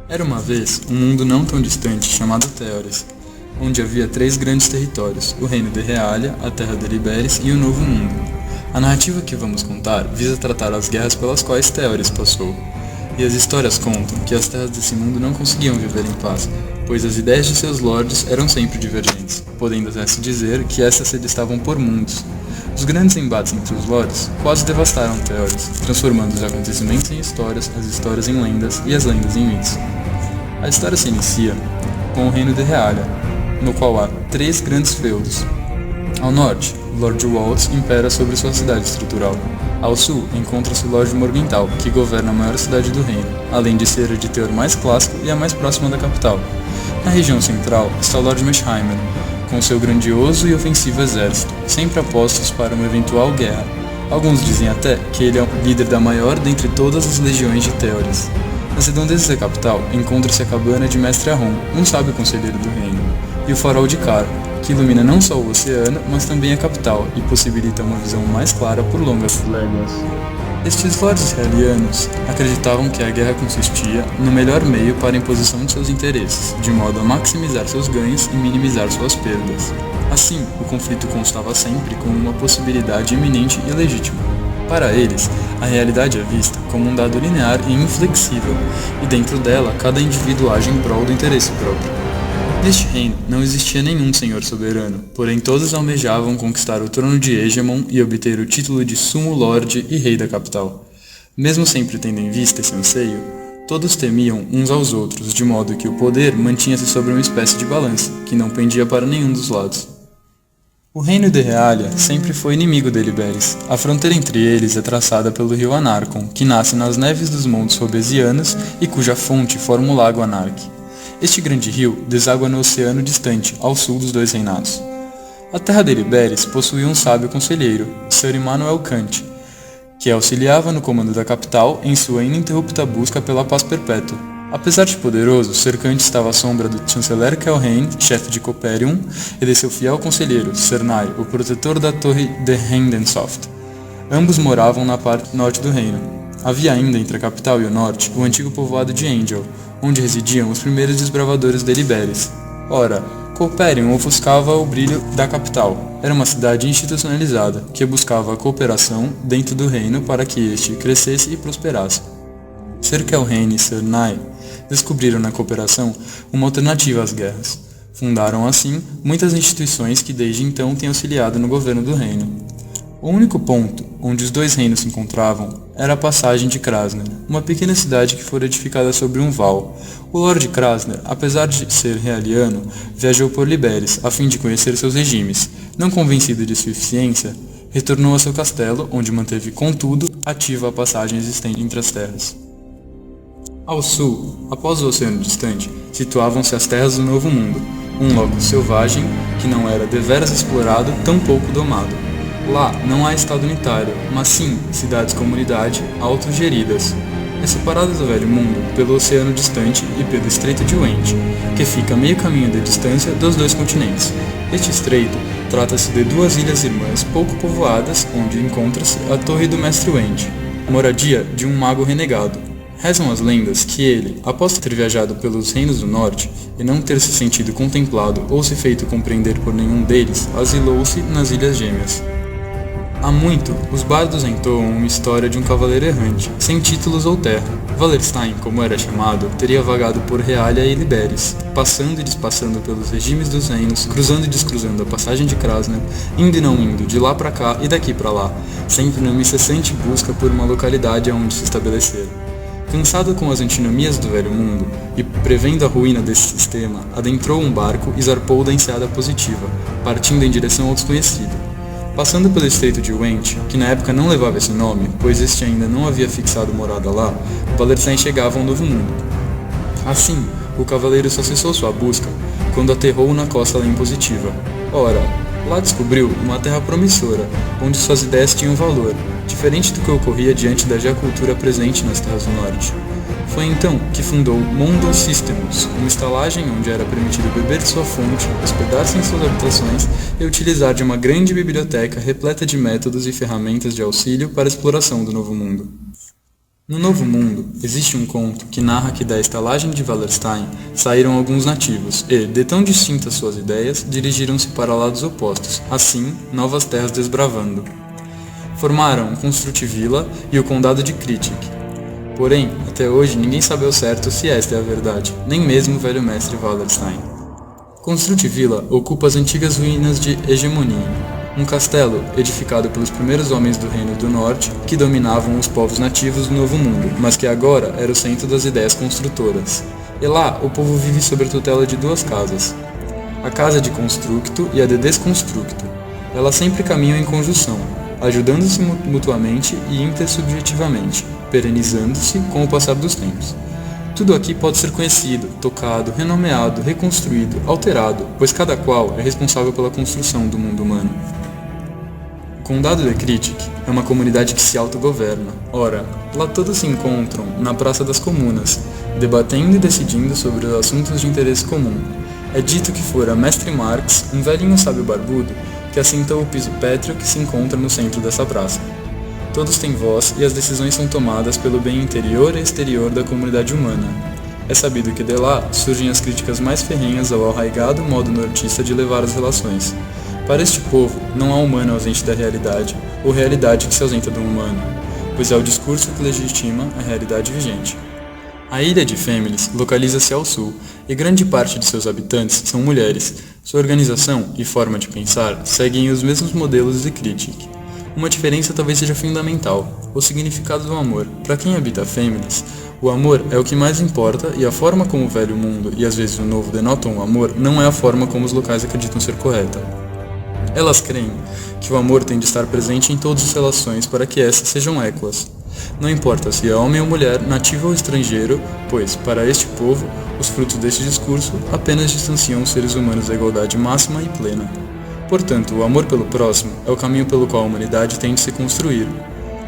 Era uma vez um mundo não tão distante chamado Theoris, onde havia 3 grandes territórios, o Reino de Realia, a Terra de Liberis e o Novo Mundo. A narrativa que vamos contar visa tratar as guerras pelas quais Theoris passou. E as histórias contam que as terras desse mundo não conseguiam viver em paz, pois as ideias de seus lords eram sempre divergentes, podendo até se dizer que essas se distavam por mundos. Os grandes embates entre os lords quase devastaram Theoris, transformando os acontecimentos em histórias, as histórias em lendas e as lendas em mitos. A história se inicia com o Reino de Realia, no qual há 3 grandes feudos. Ao norte, Lord Waltz impera sobre sua cidade estrutural. Ao sul, encontra-se Lord Morgenthau, que governa a maior cidade do reino, além de ser a de teor mais clássico e a mais próxima da capital. Na região central está Lord Mesheimer, com seu grandioso e ofensivo exército, sempre a postos para uma eventual guerra. Alguns dizem até que ele é o líder da maior dentre todas as legiões de Theoris. Nas redondezas da capital encontra-se a cabana de Mestre Ahron, um sábio conselheiro do reino, e o farol de Kar, que ilumina não só o oceano, mas também a capital e possibilita uma visão mais clara por longas léguas. Estes lords realianos acreditavam que a guerra consistia no melhor meio para a imposição de seus interesses, de modo a maximizar seus ganhos e minimizar suas perdas. Assim, o conflito constava sempre como uma possibilidade iminente e legítima. Para eles, a realidade é vista como um dado linear e inflexível, e dentro dela cada indivíduo age em prol do interesse próprio. Neste reino não existia nenhum senhor soberano, porém todos almejavam conquistar o trono de Hegemon e obter o título de Sumo Lorde e Rei da capital. Mesmo sempre tendo em vista esse anseio, todos temiam uns aos outros, de modo que o poder mantinha-se sobre uma espécie de balança, que não pendia para nenhum dos lados. O reino de Realia sempre foi inimigo de Liberis. A fronteira entre eles é traçada pelo rio Anarcon, que nasce nas neves dos montes Robesianos e cuja fonte forma o lago Anarque. Este grande rio deságua no oceano distante, ao sul dos 2 reinados. A terra de Liberis possuía um sábio conselheiro, Sir Immanuel Kant, que auxiliava no comando da capital em sua ininterrupta busca pela paz perpétua. Apesar de poderoso, Sir Kant estava à sombra do chanceler Kelhain, chefe de Coperium, e de seu fiel conselheiro, Sir Nai, o protetor da torre de Hendensoft. Ambos moravam na parte norte do reino. Havia ainda entre a capital e o norte o antigo povoado de Angel, onde residiam os primeiros desbravadores de Liberis. Ora, Coperium ofuscava o brilho da capital. Era uma cidade institucionalizada, que buscava a cooperação dentro do reino para que este crescesse e prosperasse. Sir Kelhain e Sir Nai descobriram na cooperação uma alternativa às guerras. Fundaram, assim, muitas instituições que desde então têm auxiliado no governo do reino. O único ponto onde os 2 reinos se encontravam era a passagem de Krasner, uma pequena cidade que fora edificada sobre um val. O Lord Krasner, apesar de ser realiano, viajou por Liberis a fim de conhecer seus regimes. Não convencido de sua eficiência, retornou a seu castelo, onde manteve, contudo, ativa a passagem existente entre as terras. Ao sul, após o oceano distante, situavam-se as terras do Novo Mundo, um local selvagem que não era deveras explorado, tampouco domado. Lá não há estado unitário, mas sim cidades-comunidade autogeridas. É separada do Velho Mundo pelo oceano distante e pelo Estreito de Wend, que fica a meio caminho de distância dos 2 continentes. Este estreito trata-se de 2 ilhas irmãs pouco povoadas, onde encontra-se a Torre do Mestre Wend, moradia de um mago renegado. Rezam as lendas que ele, após ter viajado pelos reinos do norte e não ter se sentido contemplado ou se feito compreender por nenhum deles, asilou-se nas Ilhas Gêmeas. Há muito, os bardos entoam uma história de um cavaleiro errante, sem títulos ou terra. Wallerstein, como era chamado, teria vagado por Realia e Liberis, passando e despassando pelos regimes dos reinos, cruzando e descruzando a passagem de Krasner, indo e não indo, de lá para cá e daqui para lá, sempre numa incessante busca por uma localidade aonde se estabelecer. Cansado com as antinomias do Velho Mundo e prevendo a ruína desse sistema, adentrou um barco e zarpou da enseada positiva, partindo em direção ao desconhecido. Passando pelo Estreito de Wend, que na época não levava esse nome, pois este ainda não havia fixado morada lá, Wallerstein chegava ao Novo Mundo. Assim, o cavaleiro só cessou sua busca quando aterrou na costa além positiva. Ora, lá descobriu uma terra promissora, onde suas ideias tinham valor, diferente do que ocorria diante da já-cultura presente nas terras do norte. Foi então que fundou Mondo Systems, uma estalagem onde era permitido beber de sua fonte, hospedar-se em suas habitações e utilizar de uma grande biblioteca repleta de métodos e ferramentas de auxílio para a exploração do Novo Mundo. No Novo Mundo, existe um conto que narra que da estalagem de Wallerstein saíram alguns nativos e, de tão distintas suas ideias, dirigiram-se para lados opostos, assim, novas terras desbravando. Formaram Constructivilla e o Condado de Critic. Porém, até hoje ninguém sabe ao certo se esta é a verdade, nem mesmo o velho mestre Wallerstein. Constructivilla ocupa as antigas ruínas de Hegemonia, um castelo edificado pelos primeiros homens do Reino do Norte que dominavam os povos nativos do Novo Mundo, mas que agora era o centro das ideias construtoras. E lá, o povo vive sob a tutela de duas casas, a casa de Constructo e a de Desconstructo. Elas sempre caminham em conjunção, ajudando-se mutuamente e intersubjetivamente, perenizando-se com o passar dos tempos. Tudo aqui pode ser conhecido, tocado, renomeado, reconstruído, alterado, pois cada qual é responsável pela construção do mundo humano. O Condado de Critic é uma comunidade que se autogoverna. Ora, lá todos se encontram na Praça das Comunas, debatendo e decidindo sobre os assuntos de interesse comum. É dito que fora Mestre Marx, um velhinho sábio barbudo, que assentou o piso pétreo que se encontra no centro dessa praça. Todos têm voz e as decisões são tomadas pelo bem interior e exterior da comunidade humana. É sabido que de lá surgem as críticas mais ferrenhas ao arraigado modo nortista de levar as relações. Para este povo, não há humano ausente da realidade, ou realidade que se ausenta do humano, pois é o discurso que legitima a realidade vigente. A ilha de Fémilis localiza-se ao sul, e grande parte de seus habitantes são mulheres. Sua organização e forma de pensar seguem os mesmos modelos de Critic. Uma diferença talvez seja fundamental, o significado do amor. Para quem habita Fémilis, o amor é o que mais importa e a forma como o velho mundo e às vezes o novo denotam o amor não é a forma como os locais acreditam ser correta. Elas creem que o amor tem de estar presente em todas as relações para que essas sejam équas. Não importa se é homem ou mulher, nativo ou estrangeiro, pois, para este povo, os frutos deste discurso apenas distanciam os seres humanos da igualdade máxima e plena. Portanto, o amor pelo próximo é o caminho pelo qual a humanidade tem de se construir.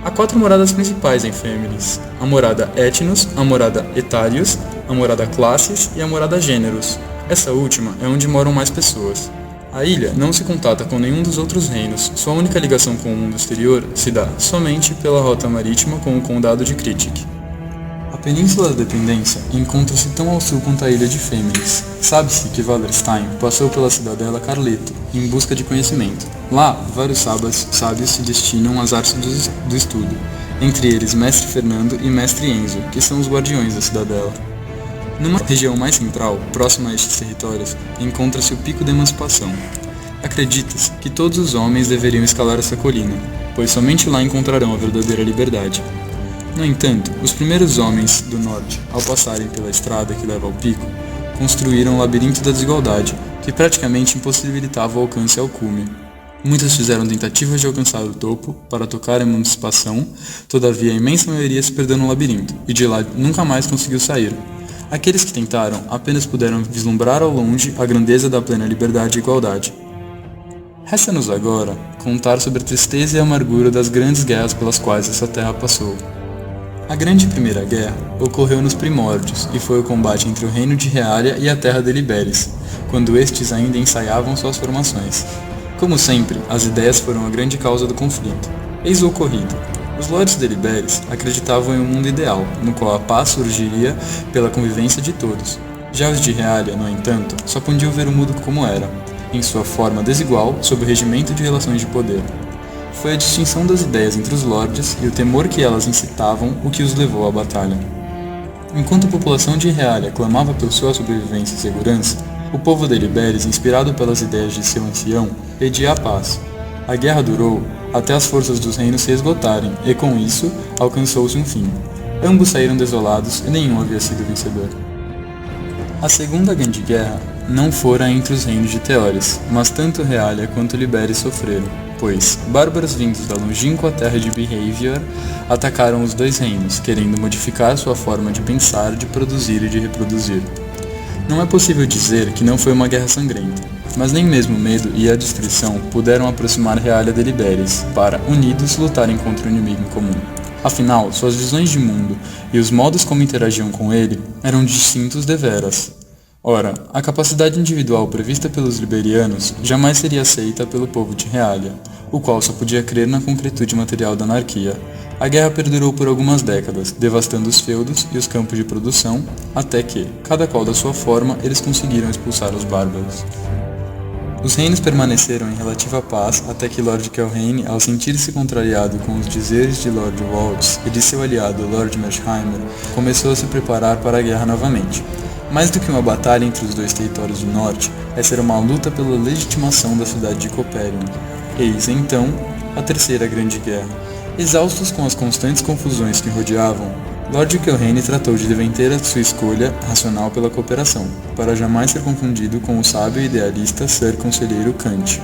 Há 4 moradas principais em Fémilis: a morada Etnos, a morada Etarios, a morada Classes e a morada Gêneros. Essa última é onde moram mais pessoas. A ilha não se contata com nenhum dos outros reinos, sua única ligação com o mundo exterior se dá somente pela rota marítima com o Condado de Critic. A Península da Dependência encontra-se tão ao sul quanto a ilha de Fémilis. Sabe-se que Wallerstein passou pela cidadela Carleto, em busca de conhecimento. Lá, vários sábios se destinam às artes do estudo, entre eles Mestre Fernando e Mestre Enzo, que são os guardiões da cidadela. Numa região mais central, próxima a estes territórios, encontra-se o Pico da Emancipação. Acredita-se que todos os homens deveriam escalar essa colina, pois somente lá encontrarão a verdadeira liberdade. No entanto, os primeiros homens do norte, ao passarem pela estrada que leva ao pico, construíram o labirinto da desigualdade, que praticamente impossibilitava o alcance ao cume. Muitos fizeram tentativas de alcançar o topo para tocar a emancipação, todavia a imensa maioria se perdeu no labirinto, e de lá nunca mais conseguiu sair. Aqueles que tentaram apenas puderam vislumbrar ao longe a grandeza da plena liberdade e igualdade. Resta-nos agora contar sobre a tristeza e a amargura das grandes guerras pelas quais essa terra passou. A Grande Primeira Guerra ocorreu nos primórdios e foi o combate entre o reino de Reália e a terra de Liberes, quando estes ainda ensaiavam suas formações. Como sempre, as ideias foram a grande causa do conflito. Eis o ocorrido. Os lords de Liberes acreditavam em um mundo ideal, no qual a paz surgiria pela convivência de todos. Já os de Reália, no entanto, só podiam ver o mundo como era, em sua forma desigual, sob o regimento de relações de poder. Foi a distinção das ideias entre os lords e o temor que elas incitavam o que os levou à batalha. Enquanto a população de Reália clamava por sua sobrevivência e segurança, o povo de Liberes, inspirado pelas ideias de seu ancião, pedia a paz. A guerra durou até as forças dos reinos se esgotarem, e com isso, alcançou-se um fim. Ambos saíram desolados e nenhum havia sido vencedor. A Segunda Grande Guerra não fora entre os reinos de Teores, mas tanto Reália quanto Liberes sofreram, pois bárbaros vindos da longínqua terra de Behavior atacaram os dois reinos, querendo modificar sua forma de pensar, de produzir e de reproduzir. Não é possível dizer que não foi uma guerra sangrenta, mas nem mesmo o medo e a destruição puderam aproximar Reália de Liberes, para, unidos, lutarem contra o inimigo em comum. Afinal, suas visões de mundo e os modos como interagiam com ele eram distintos deveras. Ora, a capacidade individual prevista pelos liberianos jamais seria aceita pelo povo de Realia, o qual só podia crer na concretude material da anarquia. A guerra perdurou por algumas décadas, devastando os feudos e os campos de produção, até que, cada qual da sua forma, eles conseguiram expulsar os bárbaros. Os reinos permaneceram em relativa paz até que Lord Kelrane, ao sentir-se contrariado com os dizeres de Lord Waltz e de seu aliado Lord Mersheimer, começou a se preparar para a guerra novamente. Mais do que uma batalha entre os dois territórios do norte, essa era uma luta pela legitimação da cidade de Coperion. Eis, então, a Terceira Grande Guerra. Exaustos com as constantes confusões que rodeavam, Lord Kelrane tratou de defender a sua escolha racional pela cooperação, para jamais ser confundido com o sábio e idealista Sir Conselheiro Kant.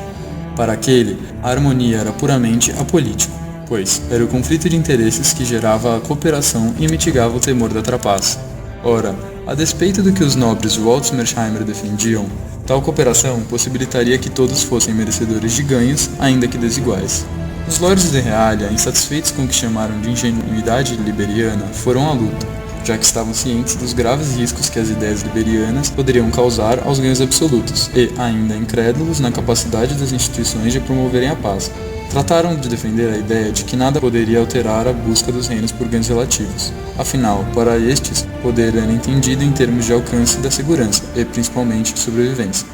Para aquele, a harmonia era puramente apolítico, pois era o conflito de interesses que gerava a cooperação e mitigava o temor da trapaça. Ora, a despeito do que os nobres Waltz e Mersheimer defendiam, tal cooperação possibilitaria que todos fossem merecedores de ganhos, ainda que desiguais. Os lords de Realia, insatisfeitos com o que chamaram de ingenuidade liberiana, foram à luta, já que estavam cientes dos graves riscos que as ideias liberianas poderiam causar aos ganhos absolutos e, ainda incrédulos na capacidade das instituições de promoverem a paz. Trataram de defender a ideia de que nada poderia alterar a busca dos reinos por ganhos relativos. Afinal, para estes, poder era entendido em termos de alcance da segurança e, principalmente, sobrevivência.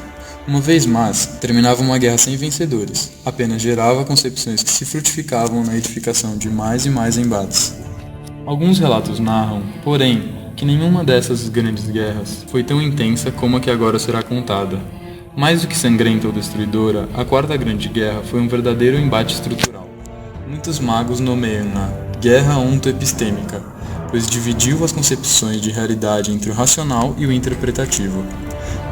Uma vez mais, terminava uma guerra sem vencedores, apenas gerava concepções que se frutificavam na edificação de mais e mais embates. Alguns relatos narram, porém, que nenhuma dessas grandes guerras foi tão intensa como a que agora será contada. Mais do que sangrenta ou destruidora, a Quarta Grande Guerra foi um verdadeiro embate estrutural. Muitos magos nomeiam-na Guerra Ontoepistêmica, pois dividiu as concepções de realidade entre o racional e o interpretativo.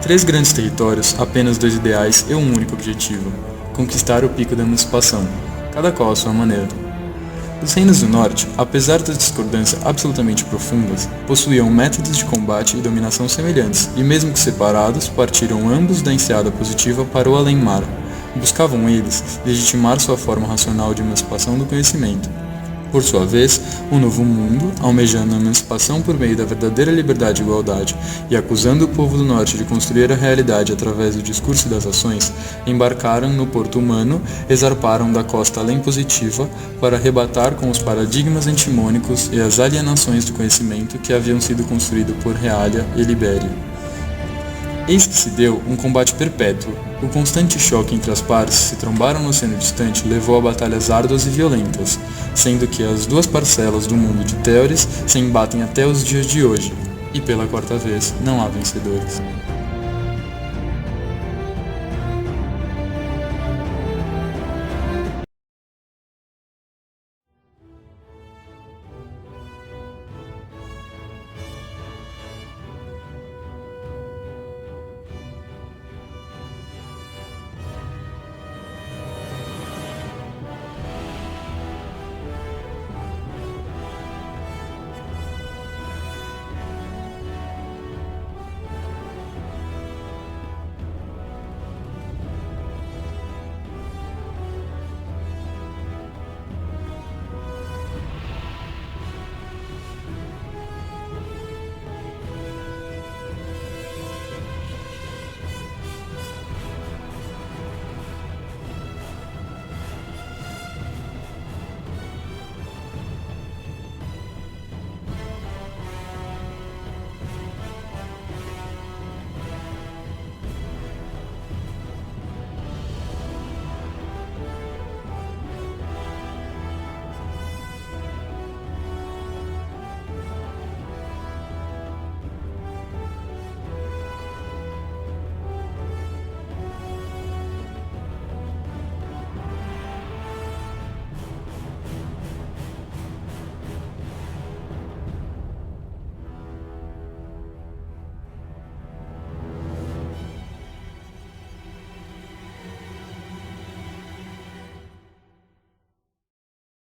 3 grandes territórios, apenas 2 ideais e um único objetivo: conquistar o pico da emancipação, cada qual à sua maneira. Os reinos do norte, apesar das discordâncias absolutamente profundas, possuíam métodos de combate e dominação semelhantes, e mesmo que separados, partiram ambos da enseada positiva para o além-mar. Buscavam eles legitimar sua forma racional de emancipação do conhecimento. Por sua vez, o Novo Mundo, almejando a emancipação por meio da verdadeira liberdade e igualdade, e acusando o povo do Norte de construir a realidade através do discurso e das ações, embarcaram no porto humano e zarparam da costa além positiva para arrebatar com os paradigmas antimônicos e as alienações do conhecimento que haviam sido construídos por Realia e Libéria. Eis que se deu um combate perpétuo. O constante choque entre as partes que se trombaram no oceano distante levou a batalhas árduas e violentas, sendo que as duas parcelas do mundo de Theoris se embatem até os dias de hoje, e pela quarta vez não há vencedores.